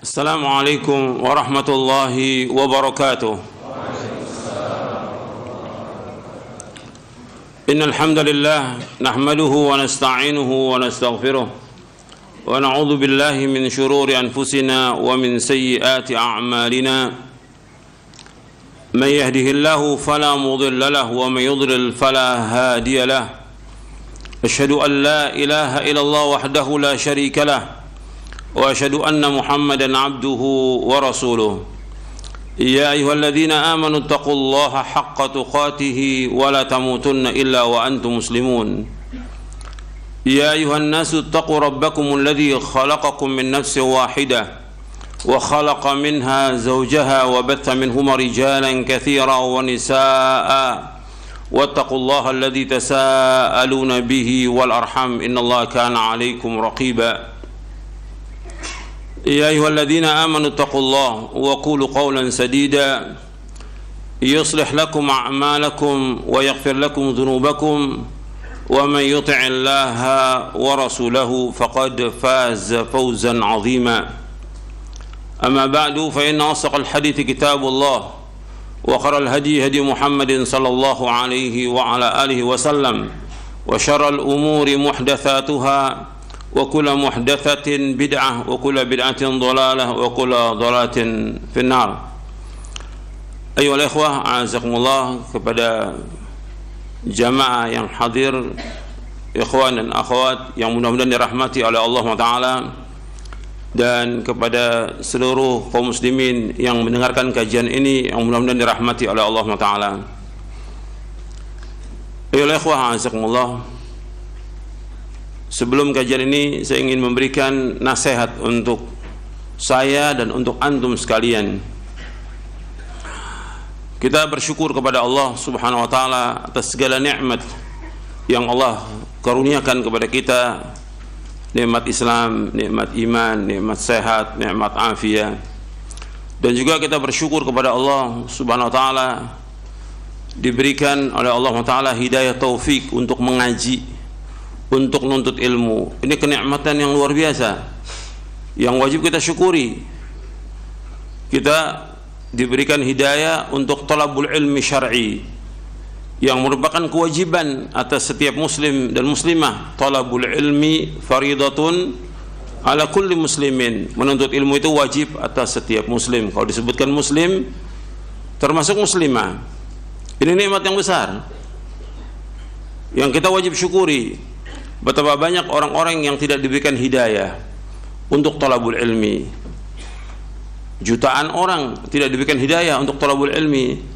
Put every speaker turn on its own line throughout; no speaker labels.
السلام عليكم ورحمة الله وبركاته. إن الحمد لله نحمده ونستعينه ونستغفره ونعوذ بالله من شرور أنفسنا ومن سيئات أعمالنا. من يهده الله فلا مضل له ومن يضلل فلا هادي له. أشهد أن لا إله إلا الله وحده لا شريك له وأشهد أن محمدا عبده ورسوله. يا أيها الذين آمنوا اتقوا الله حق تقاته ولا تموتن إلا وأنتم مسلمون. يا أيها الناس اتقوا ربكم الذي خلقكم من نفس واحدة وخلق منها زوجها وبث منهما رجالا كثيرا ونساء واتقوا الله الذي تساءلون به والأرحام إن الله كان عليكم رقيبا. يا أيها الذين آمنوا اتقوا الله وقولوا قولا سديدا يصلح لكم أعمالكم ويغفر لكم ذنوبكم ومن يطع الله ورسوله فقد فاز فوزا عظيما. أما بعد فإن أصدق الحديث كتاب الله وخير الهدي هدي محمد صلى الله عليه وعلى آله وسلم وشر الأمور محدثاتها وكل محدثة بدعة وكل بدعة ضلالة وكل ضلالة في النار. Ayyuhal ikhwah, a'azakumullah, kepada jamaah yang hadir, ikhwan dan akhwat yang mudah-mudahan dirahmati oleh Allah Ta'ala, dan kepada seluruh kaum muslimin yang mendengarkan kajian ini yang mudah-mudahan dirahmati oleh Allah Ta'ala. Ayyuhal ikhwah, a'azakumullah, sebelum kajian ini saya ingin memberikan nasihat untuk saya dan untuk antum sekalian. Kita bersyukur kepada Allah Subhanahu wa taala atas segala nikmat yang Allah karuniakan kepada kita. Nikmat Islam, nikmat iman, nikmat sehat, nikmat afiat. Dan juga kita bersyukur kepada Allah Subhanahu wa taala diberikan oleh Allah taala hidayah taufik untuk mengaji, untuk menuntut ilmu. Ini kenikmatan yang luar biasa yang wajib kita syukuri. Kita diberikan hidayah untuk talabul ilmi syar'i yang merupakan kewajiban atas setiap muslim dan muslimah. Talabul ilmi faridatun ala kulli muslimin. Menuntut ilmu itu wajib atas setiap muslim. Kalau disebutkan muslim termasuk muslimah. Ini nikmat yang besar yang kita wajib syukuri. Betapa banyak orang-orang yang tidak diberikan hidayah untuk talabul ilmi. Jutaan orang tidak diberikan hidayah untuk talabul ilmi.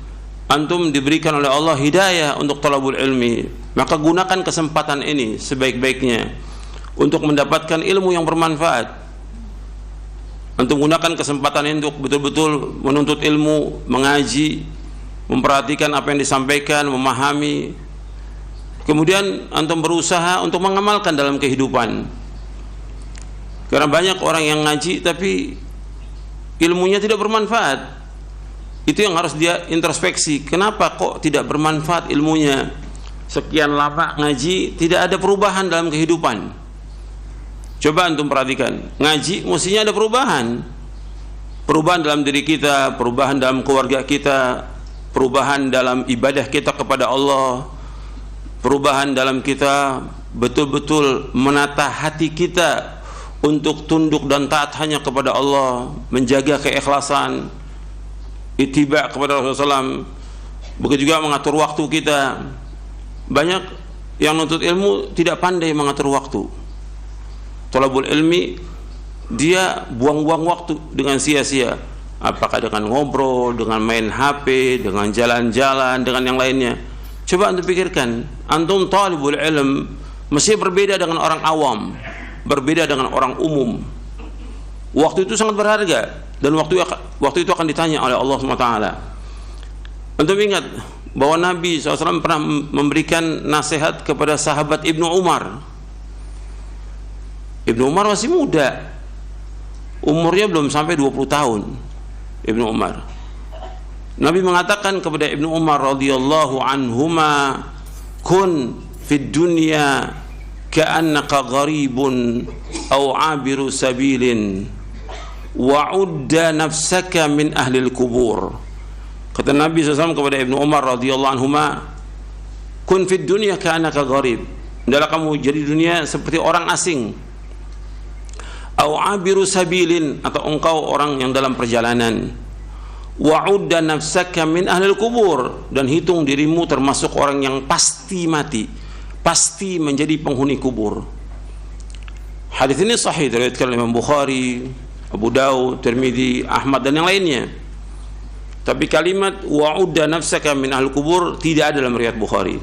Antum diberikan oleh Allah hidayah untuk talabul ilmi. Maka gunakan kesempatan ini sebaik-baiknya untuk mendapatkan ilmu yang bermanfaat. Antum gunakan kesempatan ini untuk betul-betul menuntut ilmu, mengaji, memperhatikan apa yang disampaikan, memahami. Kemudian antum berusaha untuk mengamalkan dalam kehidupan. Karena banyak orang yang ngaji tapi ilmunya tidak bermanfaat. Itu yang harus dia introspeksi. Kenapa kok tidak bermanfaat ilmunya? Sekian lama ngaji tidak ada perubahan dalam kehidupan. Coba antum perhatikan, ngaji mestinya ada perubahan. Perubahan dalam diri kita, perubahan dalam keluarga kita, perubahan dalam ibadah kita kepada Allah, perubahan dalam kita betul-betul menata hati kita untuk tunduk dan taat hanya kepada Allah, menjaga keikhlasan, ittiba kepada Rasulullah SAW. Begitu juga mengatur waktu kita. Banyak yang menuntut ilmu tidak pandai mengatur waktu. Thalabul ilmi, dia buang-buang waktu dengan sia-sia. Apakah dengan ngobrol, dengan main HP, dengan jalan-jalan, dengan yang lainnya. Coba antum pikirkan, antum talibul ilm mesti berbeda dengan orang awam, berbeda dengan orang umum. Waktu itu sangat berharga dan waktu itu akan ditanya oleh Allah SWT. Antum ingat bahwa Nabi SAW pernah memberikan nasihat kepada sahabat Ibnu Umar. Ibnu Umar masih muda, umurnya belum sampai 20 tahun. Ibnu Umar, Nabi mengatakan kepada Ibnu Umar radhiyallahu anhuma, kun fid dunya ka'annaka gharibun aw abiru sabilin wa'udda nafsaka min ahlil kubur. Kata Nabi SAW kepada Ibnu Umar radhiyallahu anhuma, kun fid dunya ka'annaka gharib, hendaklah kamu jadi dunia seperti orang asing, au abiru sabilin, atau engkau orang yang dalam perjalanan, wa'udda nafsaka min ahlil kubur, dan hitung dirimu termasuk orang yang pasti mati, pasti menjadi penghuni kubur. Hadis ini sahih diriwayatkan oleh Imam Bukhari, Abu Daud, Tirmidzi, Ahmad dan yang lainnya. Tapi kalimat wa'udda nafsaka min ahlil kubur tidak ada dalam riwayat Bukhari.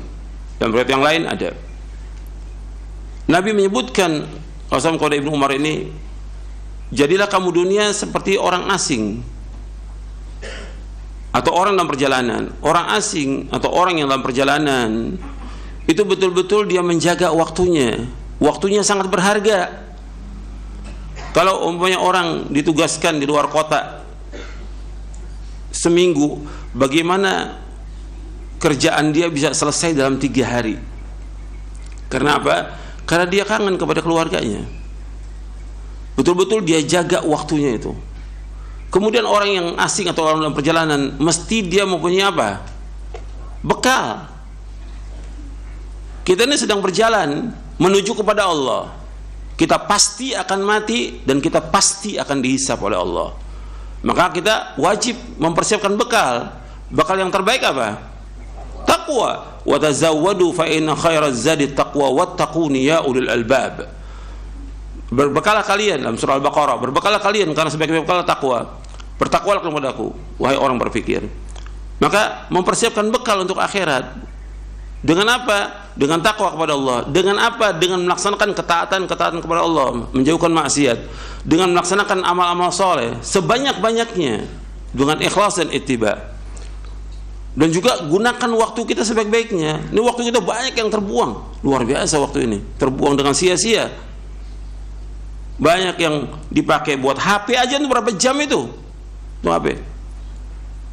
Dalam riwayat yang lain ada. Nabi menyebutkan kepada Ibnu Umar ini, jadilah kamu dunia seperti orang asing atau orang dalam perjalanan. Orang asing atau orang yang dalam perjalanan itu betul-betul dia menjaga waktunya. Waktunya sangat berharga. Kalau umpamanya orang ditugaskan di luar kota seminggu, bagaimana kerjaan dia bisa selesai dalam 3 hari? Karena apa? Karena dia kangen kepada keluarganya. Betul-betul dia jaga waktunya itu. Kemudian orang yang asing atau orang dalam perjalanan, mesti dia mempunyai apa? Bekal. Kita ini sedang berjalan menuju kepada Allah. Kita pasti akan mati dan kita pasti akan dihisab oleh Allah. Maka kita wajib mempersiapkan bekal. Bekal yang terbaik apa? Taqwa. Wa tazawwadu fa inna khairaz zadi taqwa wattaquni ya ulil albab. Berbekalah kalian, dalam surah Al-Baqarah, berbekalah kalian karena sebagai bekal takwa. Bertakwalah kepadaku, wahai orang berpikir. Maka mempersiapkan bekal untuk akhirat. Dengan apa? Dengan takwa kepada Allah. Dengan apa? Dengan melaksanakan ketaatan kepada Allah, menjauhkan maksiat, dengan melaksanakan amal-amal soleh sebanyak-banyaknya, dengan ikhlas dan ittiba. Dan juga gunakan waktu kita sebaik-baiknya. Ini waktu kita banyak yang terbuang, luar biasa waktu ini, terbuang dengan sia-sia. Banyak yang dipakai buat HP aja itu berapa jam itu? Itu HP.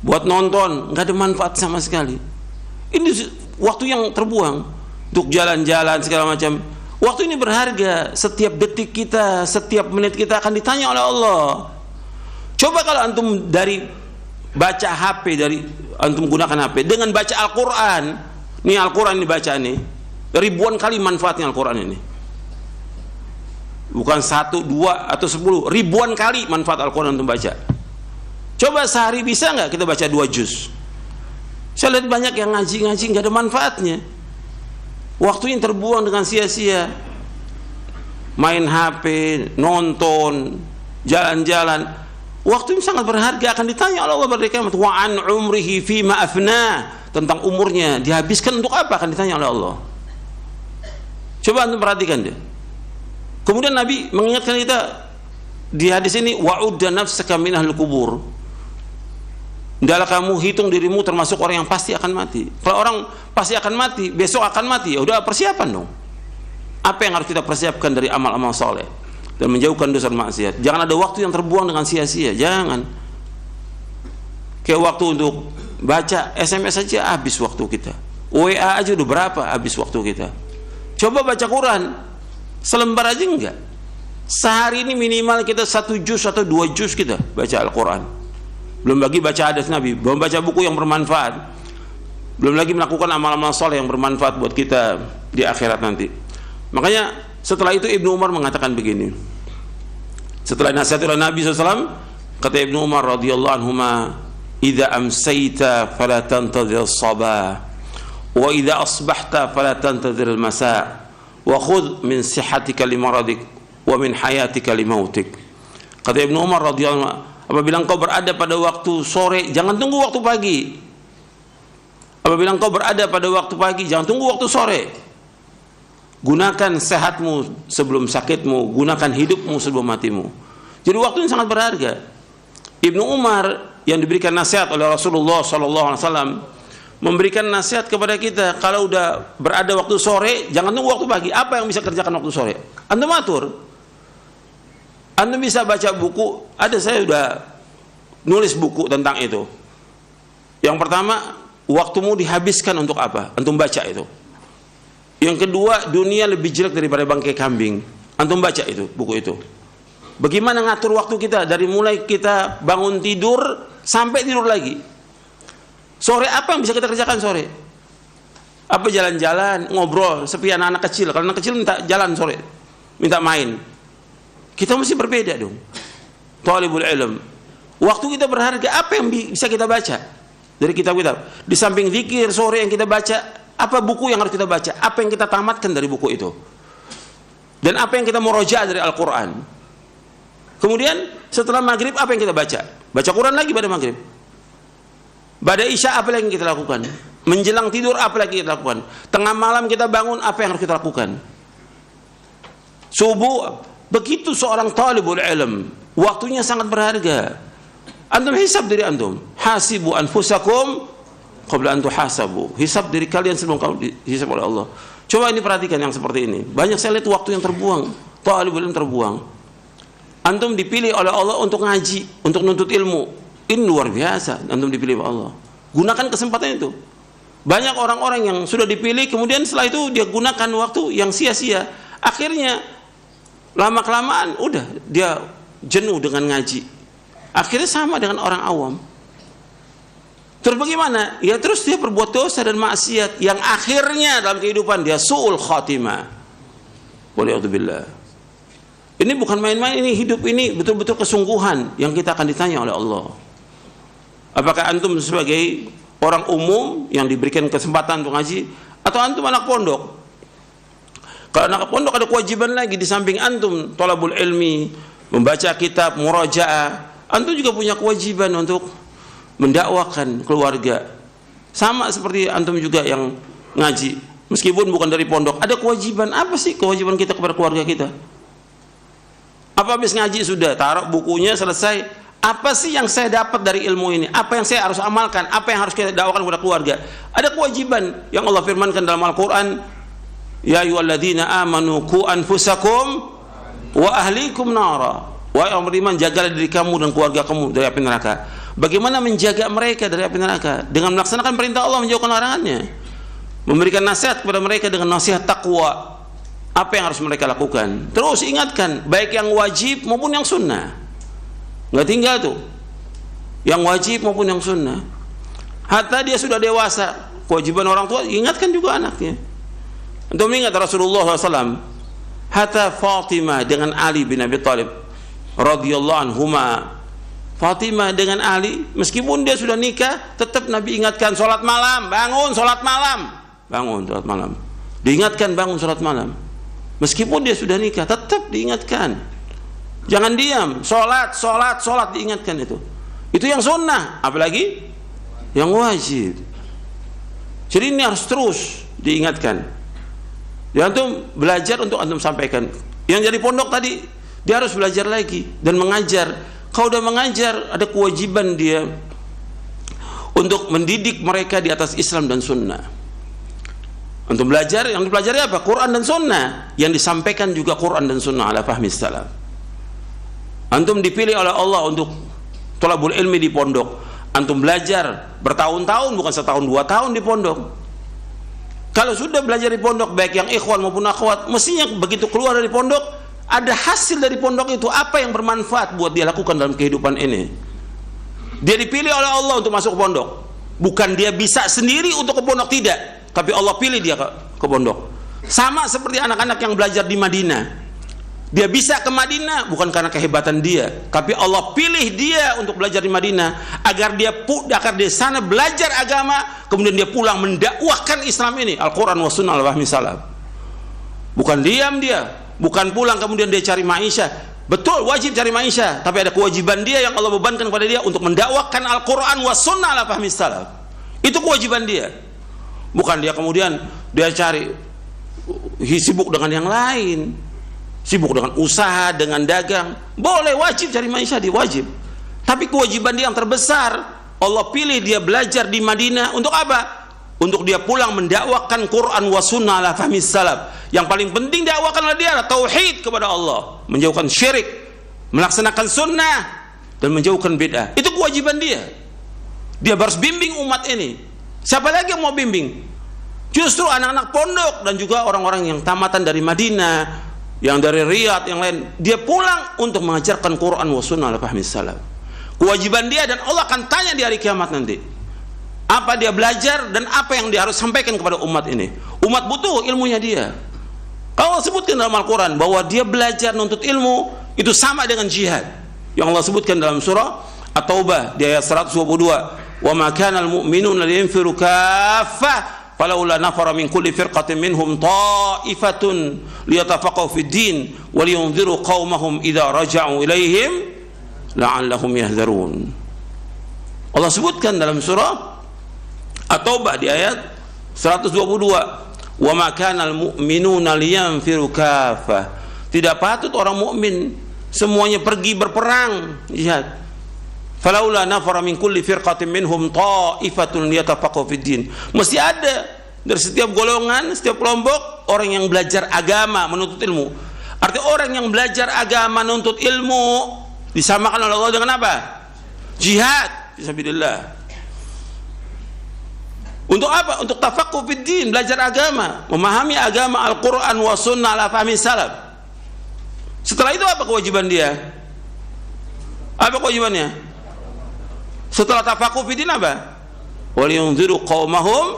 Buat nonton, nggak ada manfaat sama sekali. Ini waktu yang terbuang untuk jalan-jalan segala macam. Waktu ini berharga. Setiap detik kita, setiap menit kita akan ditanya oleh Allah. Coba kalau antum dari baca HP, dari antum gunakan HP dengan baca Al-Quran. Nih Al-Quran ini baca nih, ribuan kali manfaatnya Al-Quran ini. Bukan 1, 2 atau 10, ribuan kali manfaat Al-Quran antum baca. Coba sehari bisa nggak kita baca 2 juz? Saya lihat banyak yang ngaji nggak ada manfaatnya. Waktunya terbuang dengan sia-sia. Main HP, nonton, jalan-jalan. Waktu ini sangat berharga, akan ditanya oleh Allah pada kiamat. Wa an umrihi fima afna, tentang umurnya dihabiskan untuk apa, akan ditanya oleh Allah. Coba antum perhatikan dia. Kemudian Nabi mengingatkan kita di hadis ini, wa'udda nafsaka min ahlil kubur. Hendaklah kamu hitung dirimu termasuk orang yang pasti akan mati. Kalau orang pasti akan mati, besok akan mati, ya udah persiapan dong. Apa yang harus kita persiapkan dari amal-amal soleh dan menjauhkan dosa maksiat? Jangan ada waktu yang terbuang dengan sia-sia, jangan. Kayak waktu untuk baca SMS saja habis waktu kita. WA aja udah berapa habis waktu kita. Coba baca Quran, selembar aja enggak. Sehari ini minimal kita 1 juz atau 2 juz kita baca Al-Quran. Belum lagi baca hadis Nabi, belum baca buku yang bermanfaat, belum lagi melakukan amal-amal soleh yang bermanfaat buat kita di akhirat nanti. Makanya setelah itu Ibnu Umar mengatakan begini. Setelah nasihat oleh Nabi SAW, kata Ibnu Umar radhiyallahu anhuma, "Idza amsayta fala tantadhir as-sabah, wa idza asbahta fala tantadhir al-masa, wa khudh min sihhatika li maradik, wa min hayatika li mautik." Kata Ibnu Umar radhiyallahu anhu, apabila engkau berada pada waktu sore, jangan tunggu waktu pagi. Apabila engkau berada pada waktu pagi, jangan tunggu waktu sore. Gunakan sehatmu sebelum sakitmu, gunakan hidupmu sebelum matimu. Jadi waktu ini sangat berharga. Ibnu Umar yang diberikan nasihat oleh Rasulullah SAW memberikan nasihat kepada kita, kalau udah berada waktu sore, jangan tunggu waktu pagi. Apa yang bisa kerjakan waktu sore? Antum atur. Antum bisa baca buku, ada saya sudah nulis buku tentang itu. Yang pertama, waktumu dihabiskan untuk apa? Antum baca itu. Yang kedua, dunia lebih jelek daripada bangkai kambing. Antum baca itu, buku itu. Bagaimana ngatur waktu kita dari mulai kita bangun tidur sampai tidur lagi. Sore apa yang bisa kita kerjakan sore? Apa jalan-jalan, ngobrol, seperti anak-anak kecil. Kalau anak kecil minta jalan sore, minta main. Kita mesti berbeda dong. Thalibul ilm. Waktu kita berharga, apa yang bisa kita baca dari kitab-kitab? Di samping zikir sore yang kita baca, apa buku yang harus kita baca? Apa yang kita tamatkan dari buku itu? Dan apa yang kita murojaah dari Al-Quran? Kemudian setelah maghrib apa yang kita baca? Baca Quran lagi pada maghrib. Pada isya apa lagi yang kita lakukan? Menjelang tidur apa lagi kita lakukan? Tengah malam kita bangun apa yang harus kita lakukan? Subuh. Begitu seorang talibul ilm, waktunya sangat berharga. Antum hisab diri antum. Hasibu anfusakum qabla an tuhasabu. Hisab diri kalian sebelum kamu dihisab oleh Allah. Coba ini perhatikan yang seperti ini. Banyak saya lihat waktu yang terbuang. Talibul ilm terbuang. Antum dipilih oleh Allah untuk ngaji, untuk nuntut ilmu. Ini luar biasa. Antum dipilih oleh Allah. Gunakan kesempatan itu. Banyak orang-orang yang sudah dipilih, kemudian setelah itu dia gunakan waktu yang sia-sia. Akhirnya lama-kelamaan udah dia jenuh dengan ngaji. Akhirnya sama dengan orang awam. Terus bagaimana? Ya terus dia berbuat dosa dan maksiat yang akhirnya dalam kehidupan dia su'ul khatimah. Waliyadzubillah. Ini bukan main-main, ini hidup ini betul-betul kesungguhan yang kita akan ditanya oleh Allah. Apakah antum sebagai orang umum yang diberikan kesempatan untuk ngaji, atau antum anak pondok? Kalau anak pondok ada kewajiban lagi di samping antum thalabul ilmi, membaca kitab, murajaah. Antum juga punya kewajiban untuk mendakwakan keluarga. Sama seperti antum juga yang ngaji, meskipun bukan dari pondok, ada kewajiban. Apa sih kewajiban kita kepada keluarga kita? Apa habis ngaji sudah, taruh bukunya, selesai. Apa sih yang saya dapat dari ilmu ini? Apa yang saya harus amalkan? Apa yang harus kita dakwakan kepada keluarga? Ada kewajiban yang Allah firmankan dalam Al-Quran. Ya ayyuhalladzina amanu qu anfusakum wa ahlikum nara. Wahai orang beriman, jagalah diri kamu dan keluarga kamu dari api neraka. Bagaimana menjaga mereka dari api neraka? Dengan melaksanakan perintah Allah, menjauhkan larangannya. Memberikan nasihat kepada mereka dengan nasihat takwa. Apa yang harus mereka lakukan? Terus ingatkan, baik yang wajib maupun yang sunnah. Nggak tinggal tuh, yang wajib maupun yang sunnah. Hatta dia sudah dewasa, kewajiban orang tua, ingatkan juga anaknya. Untuk mengingat Rasulullah SAW, hatta Fatimah dengan Ali bin Abi Thalib radhiyallahu anhuma. Fatimah dengan Ali, meskipun dia sudah nikah, tetap Nabi ingatkan sholat malam, bangun sholat malam, bangun sholat malam. Diingatkan bangun sholat malam. Meskipun dia sudah nikah, tetap diingatkan. Jangan diam, sholat diingatkan itu. Itu yang sunnah, apalagi yang wajib. Jadi ini harus terus diingatkan. Ya antum belajar untuk antum sampaikan. Yang jadi pondok tadi, dia harus belajar lagi dan mengajar. Kalau udah mengajar, ada kewajiban dia untuk mendidik mereka di atas Islam dan sunnah. Untuk belajar, yang dipelajari apa? Quran dan sunnah. Yang disampaikan juga Quran dan sunnah ala fahmi salaf. Antum dipilih oleh Allah untuk thalabul ilmi di pondok. Antum belajar bertahun-tahun, bukan setahun 2 tahun di pondok. Kalau sudah belajar di pondok, baik yang ikhwan maupun akhwat, mestinya begitu keluar dari pondok, ada hasil dari pondok itu, apa yang bermanfaat buat dia lakukan dalam kehidupan ini. Dia dipilih oleh Allah untuk masuk ke pondok. Bukan dia bisa sendiri untuk ke pondok, tidak. Tapi Allah pilih dia ke pondok. Sama seperti anak-anak yang belajar di Madinah. Dia bisa ke Madinah bukan karena kehebatan dia, tapi Allah pilih dia untuk belajar di Madinah agar dia di sana belajar agama, kemudian dia pulang mendakwahkan Islam ini, Al-Quran wa sunnah al-fahmi salaf. Bukan diam dia, bukan pulang kemudian dia cari maisha. Betul, wajib cari maisha, tapi ada kewajiban dia yang Allah bebankan kepada dia untuk mendakwahkan Al-Quran wa sunnah al-fahmi salaf. Itu kewajiban dia. Bukan dia kemudian dia cari sibuk dengan yang lain, sibuk dengan usaha, dengan dagang. Boleh, wajib cari maisha, dia wajib. Tapi kewajiban dia yang terbesar, Allah pilih dia belajar di Madinah untuk apa? Untuk dia pulang mendakwakan Quran wa sunnah ala fahmi salaf. Yang paling penting dakwakan oleh dia adalah tauhid kepada Allah, menjauhkan syirik, melaksanakan sunnah dan menjauhkan bid'ah. Itu kewajiban dia. Dia harus bimbing umat ini. Siapa lagi yang mau bimbing? Justru anak-anak pondok dan juga orang-orang yang tamatan dari Madinah, yang dari Riyadh, yang lain, dia pulang untuk mengajarkan Quran wa sunnah ala fahmi salaf. Kewajiban dia, dan Allah akan tanya di hari kiamat nanti, apa dia belajar dan apa yang dia harus sampaikan kepada umat ini. Umat butuh ilmunya dia. Allah sebutkan dalam Al-Quran bahwa dia belajar nuntut ilmu itu sama dengan jihad, yang Allah sebutkan dalam surah At-Taubah di ayat 122, wa ma kana al-mu'minuna liyanfiru kaffah falaula nafara min kulli firqatin minhum ta'ifatun liyatafaqahu fid din wa liyunziru qaumahum idza raja'u ilaihim la'allahum yahdharun. Allah sebutkan dalam surah At-Taubah di ayat 122, wa ma kana al-mu'minuna liyanfiru kaffah, tidak patut orang mukmin semuanya pergi berperang jihad. Falaula nafara min kulli firqatin minhum ta'ifatun liyatafaqahu fid din. Mesti ada dari setiap golongan, setiap kelompok orang yang belajar agama, menuntut ilmu. Artinya orang yang belajar agama, menuntut ilmu disamakan oleh Allah dengan apa? Jihad fisabilillah. Untuk apa? Untuk tafaqquh fid din, belajar agama, memahami agama Al-Qur'an wa sunnah ala fahmi salaf. Setelah itu apa kewajiban dia? Apa kewajibannya? Setelah tafaqquh fi din apa? Waliyunziru qaumahum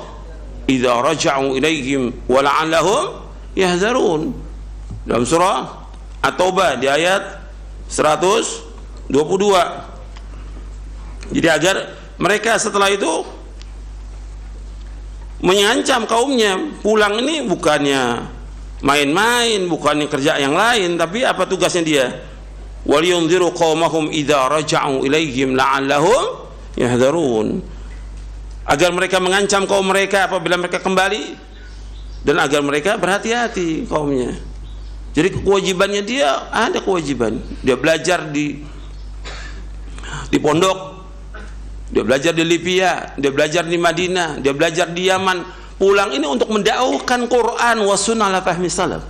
idza raja'u ilaihim wa la'allahum yahzarun. Dalam surah At-Taubah di ayat 122. Jadi agar mereka setelah itu mengancam kaumnya, pulang ini bukannya main-main, bukannya kerja yang lain, tapi apa tugasnya dia? Waliyunziru qaumahum idza raja'u ilaihim la'allahum yahdharun, agar mereka mengancam kaum mereka apabila mereka kembali, dan agar mereka berhati-hati kaumnya. Jadi kewajibannya dia, ada kewajiban dia belajar di pondok, dia belajar di Libya, dia belajar di Madinah, dia belajar di Yaman, pulang ini untuk mendakwahkan Quran wa sunnah ala fahmi salaf.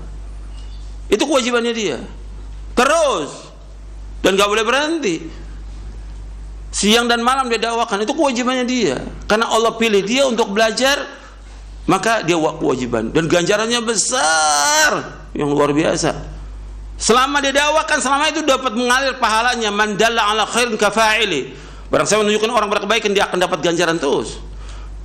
Itu kewajibannya dia terus, dan gak boleh berhenti. Siang dan malam dia dakwakan, itu kewajibannya dia. Karena Allah pilih dia untuk belajar, maka dia kewajiban, dan ganjarannya besar yang luar biasa. Selama dia dakwakan, selama itu dapat mengalir pahalanya. Man dalla ala khairin kafa'ili, barang siapa menunjukkan orang berkebaikan, dia akan dapat ganjaran terus.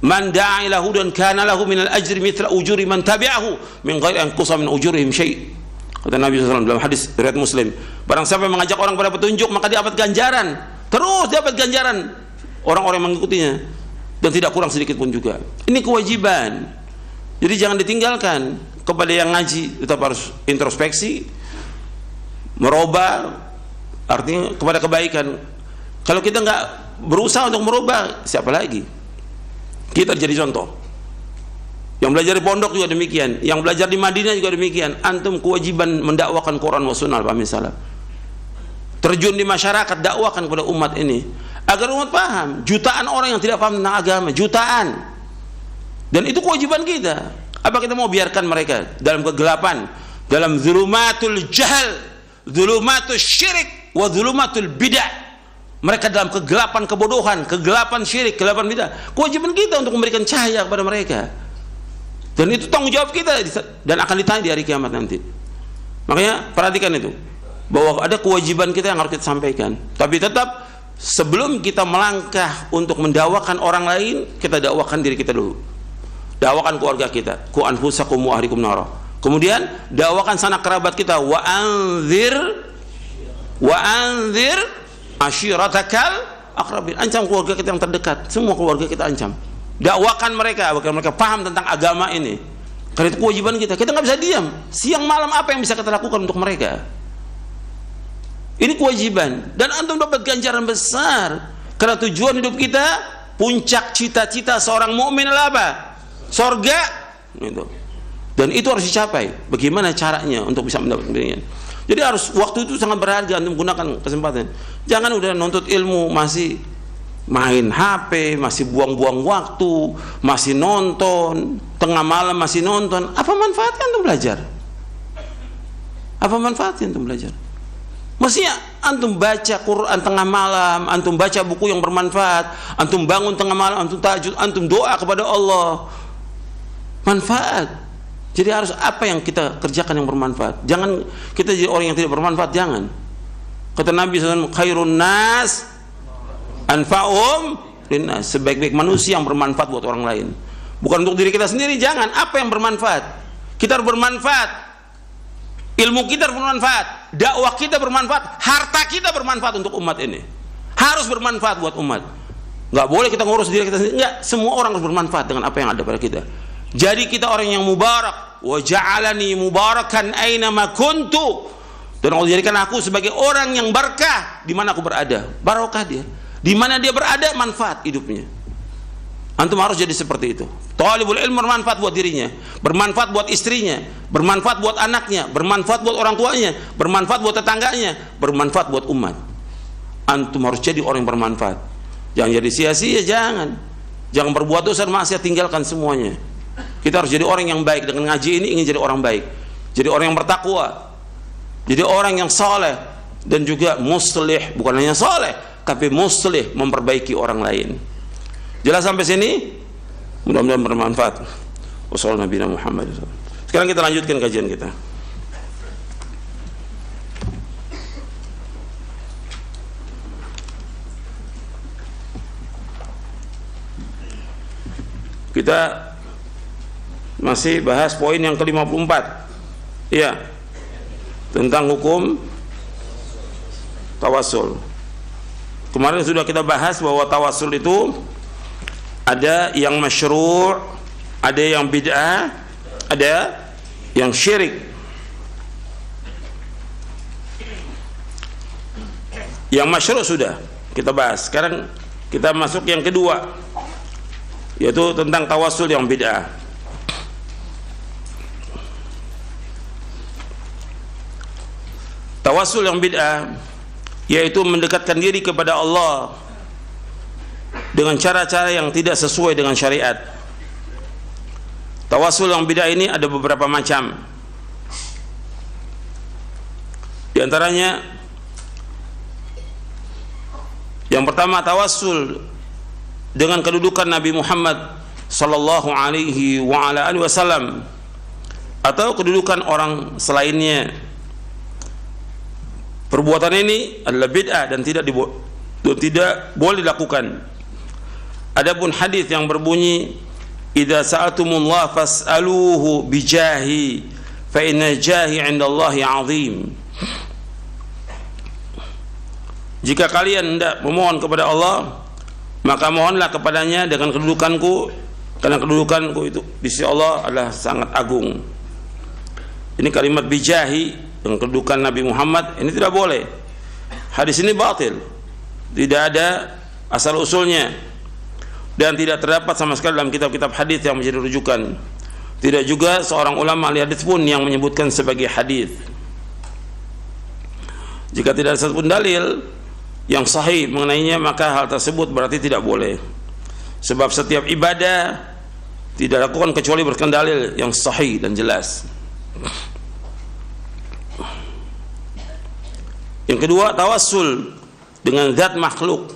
Man da'a ila hudan kana lahu minal ajri mithla ujuri man tabi'ahu min ghairi an qusa min ujurihim syai'. Kata Nabi SAW dalam hadis riwayat Muslim, barang siapa mengajak orang pada petunjuk, maka dia dapat ganjaran, terus dapat ganjaran orang-orang yang mengikutinya, dan tidak kurang sedikit pun juga. Ini kewajiban. Jadi jangan ditinggalkan. Kepada yang ngaji tetap harus introspeksi, merubah, artinya kepada kebaikan. Kalau kita nggak berusaha untuk merubah, siapa lagi? Kita jadi contoh. Yang belajar di pondok juga demikian, yang belajar di Madinah juga demikian. Antum kewajiban mendakwakan Quran wa sunnah al-fahmi salaf. Terjun di masyarakat, dakwakan kepada umat ini agar umat paham. Jutaan orang yang tidak paham tentang agama, jutaan. Dan itu kewajiban kita. Apa kita mau biarkan mereka dalam kegelapan, dalam zulumatul jahal, zulumatul syirik wa zulumatul bidah? Mereka dalam kegelapan kebodohan, kegelapan syirik, kegelapan bidah. Kewajiban kita untuk memberikan cahaya kepada mereka. Dan itu tanggung jawab kita, dan akan ditanya di hari kiamat nanti. Makanya perhatikan itu, bahwa ada kewajiban kita yang harus kita sampaikan. Tapi tetap sebelum kita melangkah untuk mendakwakan orang lain, kita dakwakan diri kita dulu. Dakwakan keluarga kita, ku anfusakum wa ahlikum nara. Kemudian dakwakan sanak kerabat kita, wa anzir ashiratakal aqrabin. Ancam keluarga kita yang terdekat, semua keluarga kita ancam. Dakwakan mereka agar mereka paham tentang agama ini. Karena itu kewajiban kita. Kita nggak bisa diam. Siang malam apa yang bisa kita lakukan untuk mereka? Ini kewajiban, dan antum dapat ganjaran besar. Karena tujuan hidup kita, puncak cita-cita seorang mukmin adalah apa? Sorga. Gitu. Dan itu harus dicapai. Bagaimana caranya untuk bisa mendapatkan ini? Jadi harus, waktu itu sangat berharga, antum gunakan kesempatan. Jangan udah nuntut ilmu masih main HP, masih buang-buang waktu, masih nonton, tengah malam masih nonton. Apa manfaatnya antum belajar? Apa manfaatnya antum belajar? Mestinya antum baca Quran tengah malam, antum baca buku yang bermanfaat, antum bangun tengah malam, antum tahajud, antum doa kepada Allah. Manfaat. Jadi harus apa yang kita kerjakan yang bermanfaat. Jangan kita jadi orang yang tidak bermanfaat, jangan. Kata Nabi SAW, khairun nas anfa'um linnas, sebaik-baik manusia yang bermanfaat buat orang lain. Bukan untuk diri kita sendiri, jangan. Apa yang bermanfaat? Kita harus bermanfaat. Ilmu kita harus bermanfaat, dakwah kita bermanfaat, harta kita bermanfaat untuk umat ini. Harus bermanfaat buat umat. Nggak boleh kita ngurus diri kita sendiri. Nggak, semua orang harus bermanfaat dengan apa yang ada pada kita. Jadi kita orang yang mubarak. Wa ja'alani mubarakan aina ma kuntu. Dan Allah jadikan aku sebagai orang yang berkah di mana aku berada. Barokah dia. Di mana dia berada, manfaat hidupnya. Antum harus jadi seperti itu. Talibul ilmu bermanfaat buat dirinya, bermanfaat buat istrinya, bermanfaat buat anaknya, bermanfaat buat orang tuanya, bermanfaat buat tetangganya, bermanfaat buat umat. Antum harus jadi orang yang bermanfaat. Jangan jadi sia-sia, jangan. Jangan berbuat dosa dan maksiat, tinggalkan semuanya. Kita harus jadi orang yang baik. Dengan ngaji ini ingin jadi orang baik, jadi orang yang bertakwa, jadi orang yang saleh, dan juga muslih. Bukan hanya saleh, tapi muslih, memperbaiki orang lain. Jelas sampai sini? Mudah-mudahan bermanfaat. Wassallallahu Nabi Muhammad. Sekarang kita lanjutkan kajian kita. Kita masih bahas poin yang ke-54. Iya. Tentang hukum tawassul. Kemarin sudah kita bahas bahwa tawassul itu ada yang masyru', ada yang bid'ah, ada yang syirik. Yang masyru' sudah kita bahas. Sekarang kita masuk yang kedua, yaitu tentang tawassul yang bid'ah. Tawassul yang bid'ah yaitu mendekatkan diri kepada Allah dengan cara-cara yang tidak sesuai dengan syariat. Tawassul yang bid'ah ini ada beberapa macam. Di antaranya, yang pertama, tawassul dengan kedudukan Nabi Muhammad sallallahu alaihi wa ala alihi wasallam atau kedudukan orang selainnya. Perbuatan ini adalah bid'ah dan tidak boleh dilakukan. Adapun hadis yang berbunyi idza sa'altumullah fas'aluhu bijahi fa inna jahi 'indallahi 'azim. Jika kalian hendak memohon kepada Allah, maka mohonlah kepadanya dengan kedudukanku, karena kedudukanku itu di sisi Allah adalah sangat agung. Ini kalimat bijahi dengan kedudukan Nabi Muhammad ini tidak boleh. Hadis ini batil, tidak ada asal usulnya, dan tidak terdapat sama sekali dalam kitab-kitab hadis yang menjadi rujukan. Tidak juga seorang ulama ahli hadis pun yang menyebutkan sebagai hadis. Jika tidak ada satupun dalil yang sahih mengenainya, maka hal tersebut berarti tidak boleh. Sebab setiap ibadah tidak dilakukan kecuali berdasarkan dalil yang sahih dan jelas. Yang kedua, tawassul dengan zat makhluk.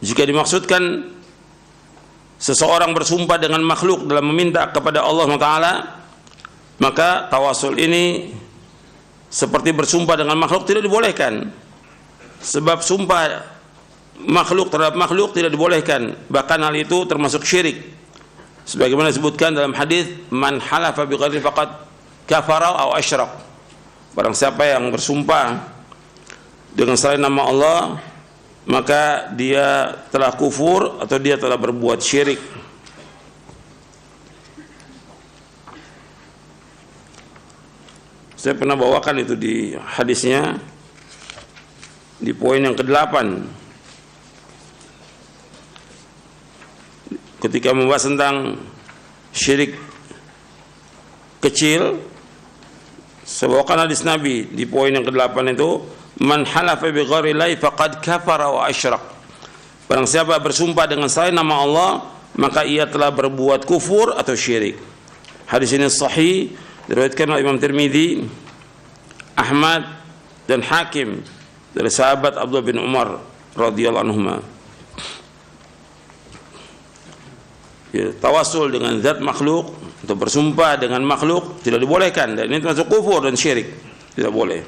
Jika dimaksudkan seseorang bersumpah dengan makhluk dalam meminta kepada Allah SWT, maka tawassul ini seperti bersumpah dengan makhluk tidak dibolehkan. Sebab sumpah makhluk terhadap makhluk tidak dibolehkan. Bahkan hal itu termasuk syirik. Sebagaimana disebutkan dalam hadis, man halafa bi ghairi faqad kafara aw asyrak. Barang siapa yang bersumpah dengan selain nama Allah, maka dia telah kufur atau dia telah berbuat syirik. Saya pernah bawakan itu di hadisnya di poin yang ke-8 ketika membahas tentang syirik kecil. Saya bawakan hadis Nabi di poin yang ke-8 itu, man halafa bi ghairi llahi faqad kafara wa asyrak. Barang siapa bersumpah dengan selain nama Allah, maka ia telah berbuat kufur atau syirik. Hadis ini sahih, diriwayatkan oleh Imam Tirmidzi, Ahmad dan Hakim dari sahabat Abdullah bin Umar radhiyallahu anhuma. Ya, tawassul dengan zat makhluk untuk bersumpah dengan makhluk tidak dibolehkan, dan ini termasuk kufur dan syirik, tidak boleh.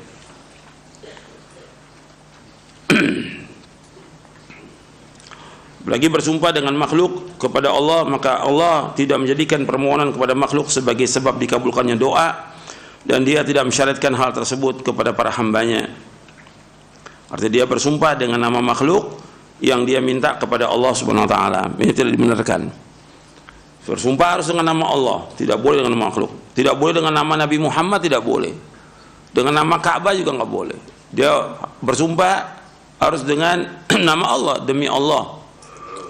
Apalagi bersumpah dengan makhluk kepada Allah, maka Allah tidak menjadikan permohonan kepada makhluk sebagai sebab dikabulkannya doa, dan dia tidak mensyaratkan hal tersebut kepada para hambanya. Artinya dia bersumpah dengan nama makhluk yang dia minta kepada Allah Subhanahu wa taala, ini tidak dibenarkan. Bersumpah harus dengan nama Allah, tidak boleh dengan makhluk. Tidak boleh dengan nama Nabi Muhammad, tidak boleh. Dengan nama Ka'bah juga nggak boleh. Dia bersumpah harus dengan nama Allah, demi Allah.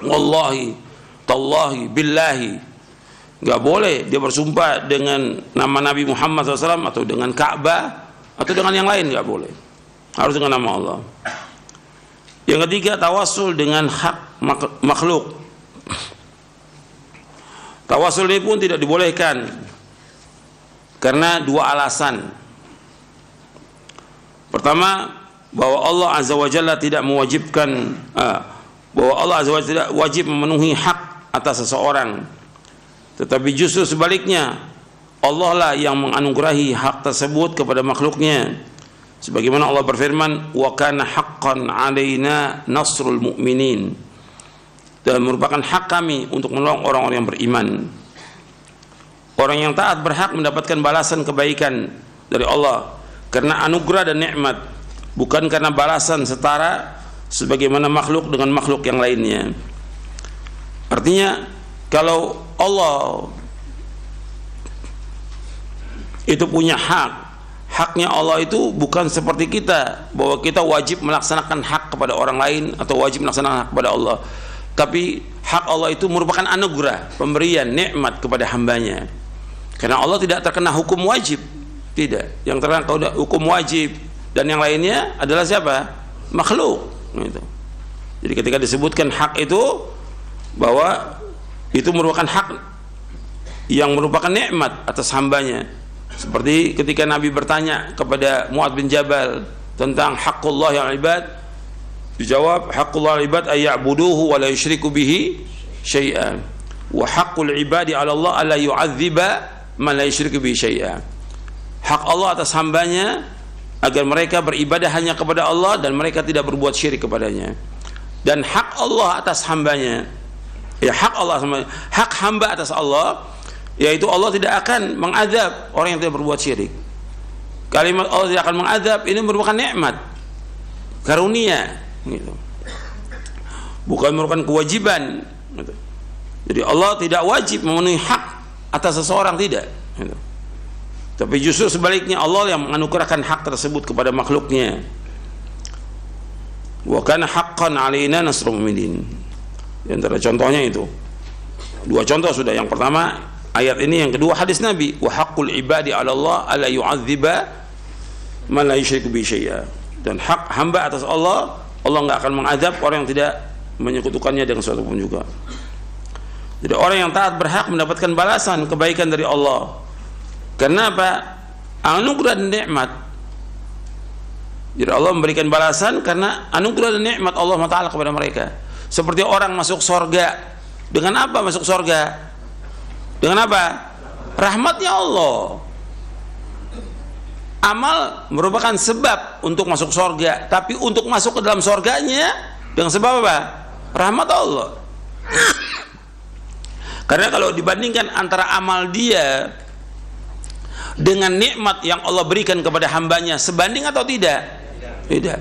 Wallahi, tallahi, billahi. Nggak boleh dia bersumpah dengan nama Nabi Muhammad SAW atau dengan Ka'bah atau dengan yang lain, nggak boleh. Harus dengan nama Allah. Yang ketiga, tawassul dengan hak makhluk. Tawassul ini pun tidak dibolehkan karena dua alasan. Pertama, bahwa Allah Azza wa Jalla tidak mewajibkan bahwa Allah Azza wa Jalla tidak wajib memenuhi hak atas seseorang, tetapi justru sebaliknya, Allah lah yang menganugerahi hak tersebut kepada makhluknya. Sebagaimana Allah berfirman, wa kana haqqan 'alaina nasrul mu'minin, dan merupakan hak kami untuk menolong orang-orang yang beriman. Orang yang taat berhak mendapatkan balasan kebaikan dari Allah karena anugerah dan nikmat, bukan karena balasan setara sebagaimana makhluk dengan makhluk yang lainnya. Artinya, kalau Allah itu punya hak, haknya Allah itu bukan seperti kita, bahwa kita wajib melaksanakan hak kepada orang lain atau wajib melaksanakan hak kepada Allah. Tapi hak Allah itu merupakan anugerah, pemberian, nikmat kepada hambanya. Karena Allah tidak terkena hukum wajib, tidak. Yang terkena hukum wajib dan yang lainnya adalah siapa? Makhluk. Gitu. Jadi ketika disebutkan hak itu, bahwa itu merupakan hak yang merupakan nikmat atas hambanya. Seperti ketika Nabi bertanya kepada Mu'adz bin Jabal tentang haqqullah al ibad, dijawab, haqqullah al ibad ayya'buduhu wa la yusyriku bihi syai'an, wa haqqul ibadi 'ala Allah alla yu'adziba man la yusyriku bihi syai'an. Hak Allah atas hambanya agar mereka beribadah hanya kepada Allah dan mereka tidak berbuat syirik kepadanya. Dan hak Allah atas hambanya, ya hak Allah, hak hamba atas Allah, yaitu Allah tidak akan mengazab orang yang tidak berbuat syirik. Kalimat Allah tidak akan mengazab ini merupakan nikmat, karunia, gitu. Bukan merupakan kewajiban, gitu. Jadi Allah tidak wajib memenuhi hak atas seseorang, tidak, gitu. Tapi justru sebaliknya, Allah yang menganugerahkan hak tersebut kepada makhluknya. Wa kana haqqan 'alaina nasrul mu'minin. Di antara contohnya itu, dua contoh sudah. Yang pertama ayat ini, yang kedua hadis Nabi, wa haqqul ibadi 'ala Allah alla yu'adziba man la yusyriku bihi syai'a. Dan hak hamba atas Allah, Allah enggak akan mengazab orang yang tidak menyekutukannya dengan sesuatu pun juga. Jadi orang yang taat berhak mendapatkan balasan kebaikan dari Allah. Karena apa? Anugerah dan nikmat. Jadi Allah memberikan balasan karena anugerah dan nikmat Allah Ta'ala kepada mereka. Seperti orang masuk surga. Dengan apa masuk surga? Dengan apa? Rahmatnya Allah. Amal merupakan sebab untuk masuk surga, tapi untuk masuk ke dalam surganya dengan sebab apa? Rahmat Allah. Karena kalau dibandingkan antara amal dia dengan nikmat yang Allah berikan kepada hambanya, sebanding atau tidak? Tidak.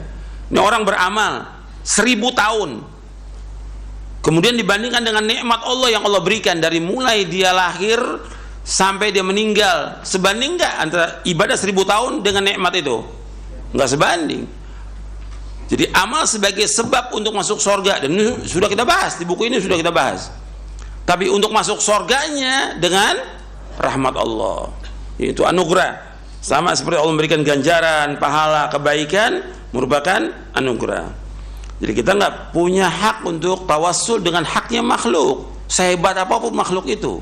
Ini orang beramal 1000 tahun, kemudian dibandingkan dengan nikmat Allah yang Allah berikan dari mulai dia lahir sampai dia meninggal, sebanding nggak antara ibadah 1000 tahun dengan nikmat itu? Nggak sebanding. Jadi amal sebagai sebab untuk masuk surga, dan ini sudah kita bahas di buku ini, sudah kita bahas. Tapi untuk masuk surganya dengan rahmat Allah, itu anugerah. Sama seperti Allah memberikan ganjaran, pahala, kebaikan, merupakan anugerah. Jadi kita nggak punya hak untuk tawassul dengan haknya makhluk, sehebat apapun makhluk itu.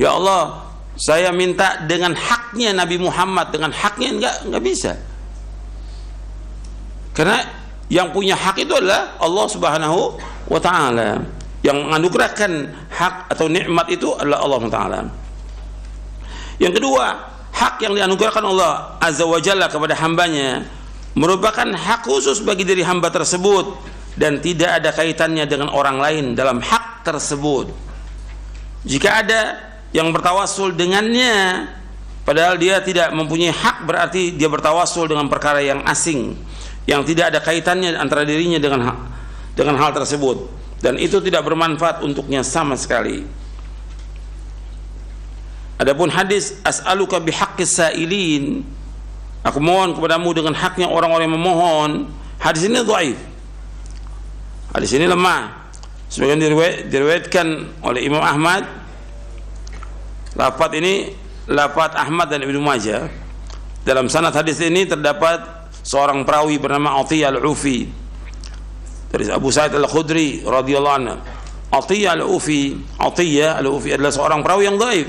Ya Allah, saya minta dengan haknya Nabi Muhammad, dengan haknya nggak bisa. Karena yang punya hak itu adalah Allah Subhanahu wa Ta'ala. Yang menganugerahkan hak atau nikmat itu adalah Allah Ta'ala. Yang kedua, hak yang dianugerahkan Allah Azza wa Jalla kepada hambanya merupakan hak khusus bagi diri hamba tersebut dan tidak ada kaitannya dengan orang lain dalam hak tersebut. Jika ada yang bertawassul dengannya padahal dia tidak mempunyai hak, berarti dia bertawassul dengan perkara yang asing yang tidak ada kaitannya antara dirinya dengan hal tersebut, dan itu tidak bermanfaat untuknya sama sekali. Adapun hadis as'aluka bihaqqis sa'ilin, aku mohon kepadamu dengan haknya orang-orang yang memohon, hadis ini dhaif. Hadis ini lemah. Sebagian diriwayatkan oleh Imam Ahmad. Lafaz ini lafaz Ahmad dan Ibnu Majah. Dalam sanad hadis ini terdapat seorang perawi bernama Atiyah Al-Ufi dari Abu Sa'id Al-Khudri radhiyallahu anhu. Atiyah Al-Ufi adalah seorang perawi yang dhaif,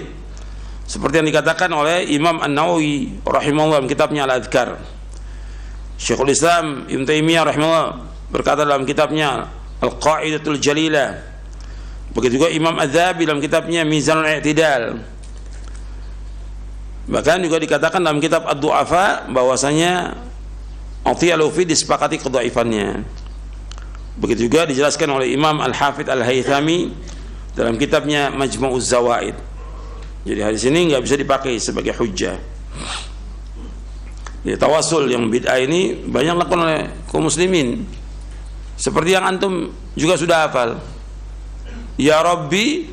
seperti yang dikatakan oleh Imam An-Nawawi rahimahullah dalam kitabnya Al-Adhkar. Syekhul Islam Ibnu Taimiyah rahimahullah berkata dalam kitabnya Al-Qa'idatul Jalilah. Begitu juga Imam Az-Zahabi dalam kitabnya Mizanul I'tidal. Bahkan juga dikatakan dalam kitab Ad-Du'afa bahwasanya Atiyah Al-Ufi disepakati kedhaifannya. Begitu juga dijelaskan oleh Imam Al-Hafidz Al-Haythami dalam kitabnya Majma'uz Zawaid. Jadi hadis ini nggak bisa dipakai sebagai hujjah. Jadi tawasul yang bid'ah ini banyak dilakukan oleh kaum muslimin. Seperti yang antum juga sudah hafal. Ya Rabbi